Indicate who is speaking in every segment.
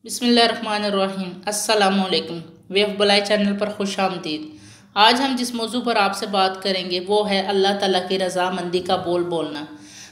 Speaker 1: बिस्मिल्लाहिर्रहमानिर्रहीम। अस्सलामुअलैकुम। वेफ बलाई चैनल पर खुश आमदीद। आज हम जिस मौजू पर आपसे बात करेंगे वो है अल्लाह ताला की रज़ामंदी का बोल बोलना।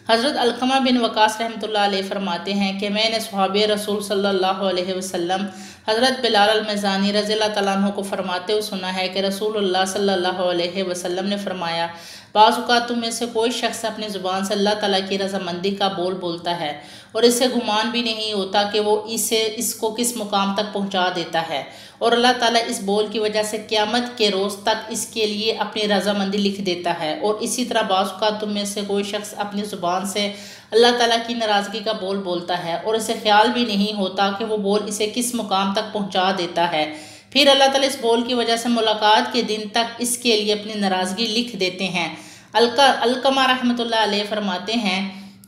Speaker 1: हज़रत अलक़मा बिन वक़ास रहमतुल्लाह अलैह फरमाते हैं कि मैंने सहाबे रसूल सल्लल्लाहु अलैहि वसल्लम हज़रत बिलाल अल-मज़ानी रज़ियल्लाहु तआला अन्हु को फरमाते हुए सुना है कि रसूलुल्लाह सल्लल्लाहु अलैहि वसल्लम ने फरमाया, बाज़ औक़ात तुम में से कोई शख्स अपनी ज़ुबान से अल्लाह ताला की रज़ामंदी का बोल बोलता है और इससे गुमान भी नहीं होता कि वो इसको किस मुकाम तक पहुँचा देता है, और अल्लाह ताला इस बोल की वजह से क़यामत के रोज़ तक इसके लिए अपनी रज़ामंदी लिख देता है। और इसी तरह बाज़ औक़ात तुम में से कोई शख्स अपनी ज़ुबान से अल्लाह ताला की नाराज़गी का बोल बोलता है और इसे ख्याल भी नहीं होता कि वो बोल इसे किस मुकाम तक पहुँचा देता है। फिर अल्लाह ताला इस बोल की वजह से मुलाकात के दिन तक इसके लिए अपनी नाराज़गी लिख देते हैं। अलक़मा रहमतुल्लाह अलैह फरमाते हैं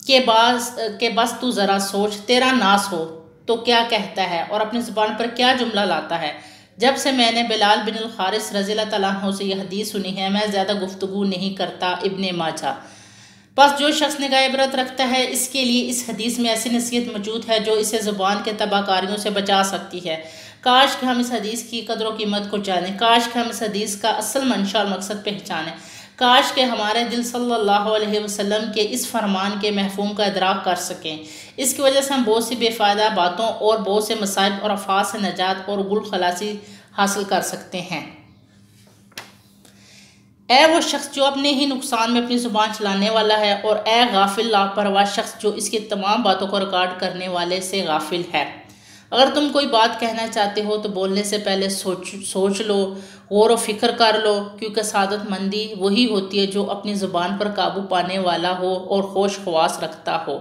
Speaker 1: कि बस तू ज़रा सोच, तेरा नास हो तो क्या कहता है और अपनी ज़ुबान पर क्या जुमला लाता है। जब से मैंने बिलाल बिन अल हारिस रज़ियल्लाहु तआला अन्हु से यह हदीस सुनी है, मैं ज़्यादा गुफ्तगू नहीं करता। इब्ने माजा। बस जो शख्स निगाह इबरत रखता है इसके लिए इस हदीस में ऐसी नसीहत मौजूद है जो इसे ज़ुबान के तबाहकारियों से बचा सकती है। काश कि हम इस हदीस की कदर व कीमत को जानें, काश कि हम इस हदीस का असल मंशा और मकसद पहचानें, काश के हमारे दिल सल्लल्लाहु अलैहि वसल्लम के इस फरमान के महफूम का इदराक कर सकें। इसकी वजह से हम बहुत सी बेफ़ायदा बातों और बहुत से मसाइब और अफ़ात से नजात और गुल खलासी हासिल कर सकते हैं। ए वो शख्स जो अपने ही नुकसान में अपनी ज़ुबान चलाने वाला है, और ए गाफिल लापरवाह शख्स जो इसकी तमाम बातों को रिकॉर्ड करने वाले से गाफिल है। अगर तुम कोई बात कहना चाहते हो तो बोलने से पहले सोच लो, गौर व फिक्र कर लो, क्योंकि सादतमंदी वही होती है जो अपनी ज़ुबान पर काबू पाने वाला हो और होश खवास रखता हो।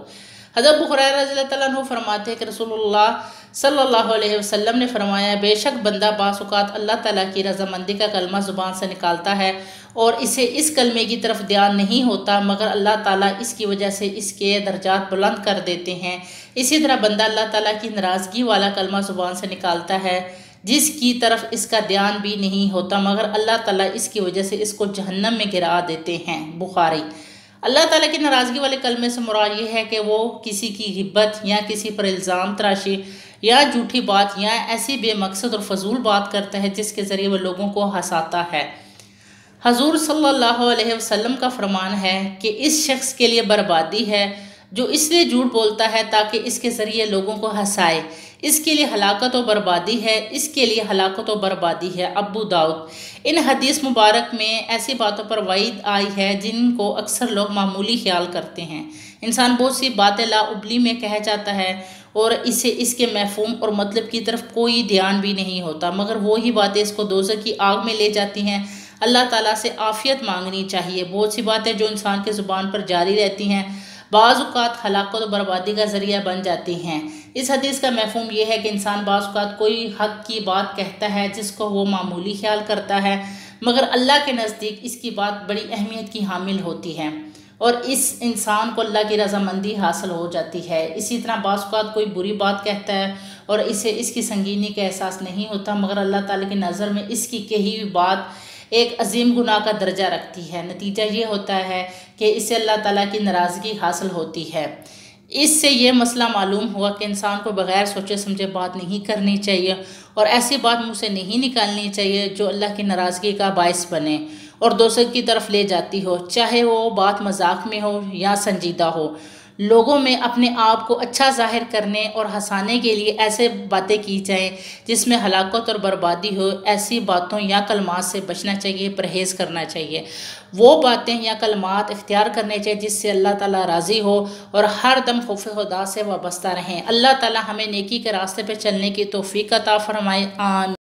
Speaker 1: हज़रत अबू हुरैरा रज़ियल्लाहु तआला अन्हु फरमाते हैं कि रसूलुल्लाह सल्लल्लाहु अलैहि वसल्लम ने फरमाया, बेशक बंदा बाज़ औक़ात अल्लाह ताला की रज़ामंदी का कलमा ज़ुबान से निकालता है और इसे इस कलमे की तरफ ध्यान नहीं होता, मगर अल्लाह ताला इसकी वजह से इसके दर्जात बुलंद कर देते हैं। इसी तरह बंदा अल्लाह ताला की नाराज़गी वाला कलमा ज़ुबान से निकालता है जिसकी तरफ इसका ध्यान भी नहीं होता, मगर अल्लाह ताला इसकी वजह से इसको जहन्नम में गिरा देते हैं। बुखारी। अल्लाह ताला की नाराज़गी वाले कलमे से मुराद ये है कि वो किसी की गिब्बत या किसी पर इल्ज़ाम तराशी या झूठी बात या ऐसी बेमकसद और फजूल बात करता है जिसके ज़रिए वह लोगों को हंसाता है। हजूर सल्लल्लाहु अलैहि वसल्लम का फरमान है कि इस शख्स के लिए बर्बादी है जो इसलिए झूठ बोलता है ताकि इसके ज़रिए लोगों को हंसाए, इसके लिए हलाकत और बर्बादी है, इसके लिए हलाकत और बर्बादी है। अबू दाऊद। इन हदीस मुबारक में ऐसी बातों पर वईद आई है जिनको अक्सर लोग मामूली ख्याल करते हैं। इंसान बहुत सी बातें लाउबली में कह जाता है और इसे इसके मफहूम और मतलब की तरफ कोई ध्यान भी नहीं होता, मगर वही बातें इसको दोज़ख की आग में ले जाती हैं। अल्लाह ताला से आफ़ियत मांगनी चाहिए। बहुत सी बातें जो इंसान के ज़ुबान पर जारी रहती हैं बाज़ औक़ात हलाकत और बर्बादी का ज़रिया बन जाती हैं। इस हदीस का मफहूम यह है कि इंसान बाज़ औक़ात कोई हक़ की बात कहता है जिसको वो मामूली ख्याल करता है, मगर अल्लाह के नज़दीक इसकी बात बड़ी अहमियत की हामिल होती है और इस इंसान को अल्लाह की रज़ामंदी हासिल हो जाती है। इसी तरह बाज़ औक़ात कोई बुरी बात कहता है और इसे इसकी संगीनी का एहसास नहीं होता, मगर अल्लाह ताला की नज़र में इसकी कही हुई बात एक अजीम गुनाह का दर्जा रखती है। नतीजा ये होता है कि इससे अल्लाह ताला की नाराज़गी हासिल होती है। इससे ये मसला मालूम हुआ कि इंसान को बग़ैर सोचे समझे बात नहीं करनी चाहिए और ऐसी बात मुँह से नहीं निकालनी चाहिए जो अल्लाह की नाराज़गी का बायस बने और दोज़ख की तरफ ले जाती हो, चाहे वो बात मजाक में हो या संजीदा हो। लोगों में अपने आप को अच्छा ज़ाहिर करने और हंसाने के लिए ऐसे बातें की जाएं जिसमें हलाकत और बर्बादी हो, ऐसी बातों या कलमात से बचना चाहिए, परहेज़ करना चाहिए। वो बातें या कलमात इख्तियार करने चाहिए जिससे अल्लाह ताला राज़ी हो और हर दम खौफ खुदा से वाबस्ता रहें। अल्लाह ताला हमें नेकी के रास्ते पर चलने की तौफ़ीक़ अता फ़रमाए। आमीन।